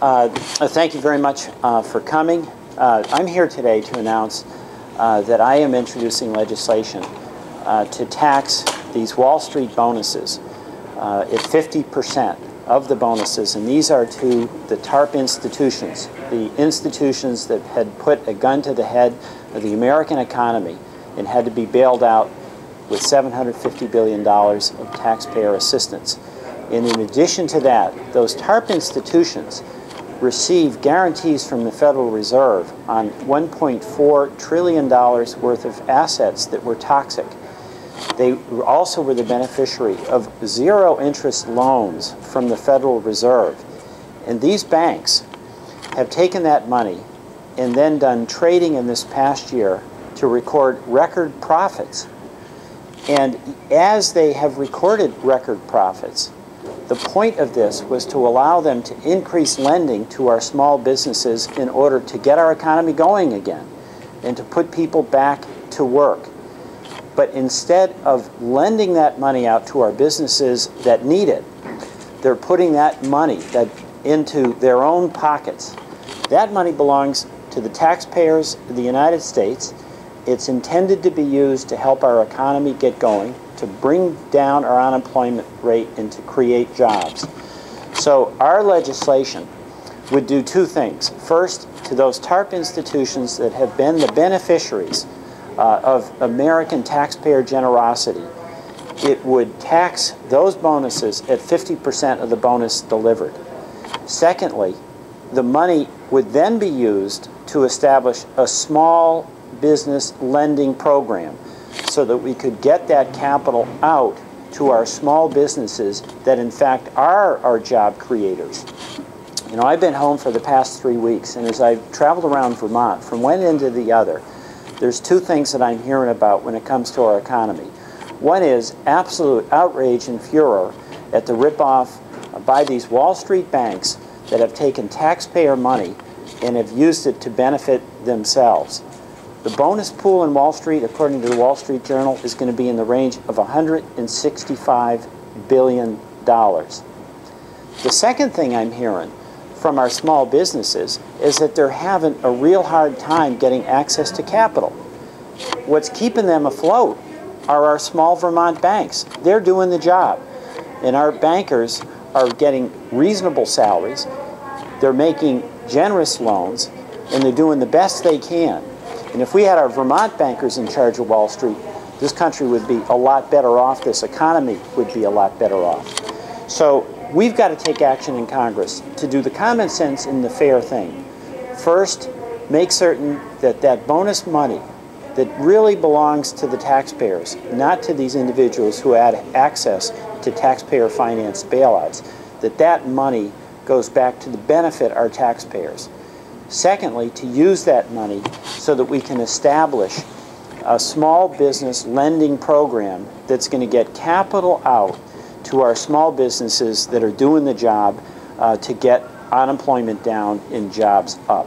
Thank you very much for coming. I'm here today to announce that I am introducing legislation to tax these Wall Street bonuses at 50% of the bonuses, and these are to the TARP institutions, the institutions that had put a gun to the head of the American economy and had to be bailed out with $750 billion of taxpayer assistance. And in addition to that, those TARP institutions receive guarantees from the Federal Reserve on $1.4 trillion worth of assets that were toxic. They also were the beneficiary of zero-interest loans from the Federal Reserve. And these banks have taken that money and then done trading in this past year to record record profits. And as they have recorded record profits, the point of this was to allow them to increase lending to our small businesses in order to get our economy going again and to put people back to work. But instead of lending that money out to our businesses that need it, they're putting that money into their own pockets. That money belongs to the taxpayers of the United States. It's intended to be used to help our economy get going, to bring down our unemployment rate and to create jobs. So our legislation would do two things. First, to those TARP institutions that have been the beneficiaries of American taxpayer generosity, it would tax those bonuses at 50% of the bonus delivered. Secondly, the money would then be used to establish a small business lending program so that we could get that capital out to our small businesses that in fact are our job creators. You know, I've been home for the past 3 weeks, and as I've traveled around Vermont from one end to the other, there's two things that I'm hearing about when it comes to our economy. One is absolute outrage and furor at the ripoff by these Wall Street banks that have taken taxpayer money and have used it to benefit themselves. The bonus pool in Wall Street, according to the Wall Street Journal, is going to be in the range of $165 billion. The second thing I'm hearing from our small businesses is that they're having a real hard time getting access to capital. What's keeping them afloat are our small Vermont banks. They're doing the job, and our bankers are getting reasonable salaries, they're making generous loans, and they're doing the best they can. And if we had our Vermont bankers in charge of Wall Street, this country would be a lot better off, this economy would be a lot better off. So we've got to take action in Congress to do the common sense and the fair thing. First, make certain that that bonus money that really belongs to the taxpayers, not to these individuals who had access to taxpayer-financed bailouts, that money goes back to the benefit our taxpayers. Secondly, to use that money so that we can establish a small business lending program that's going to get capital out to our small businesses that are doing the job to get unemployment down and jobs up.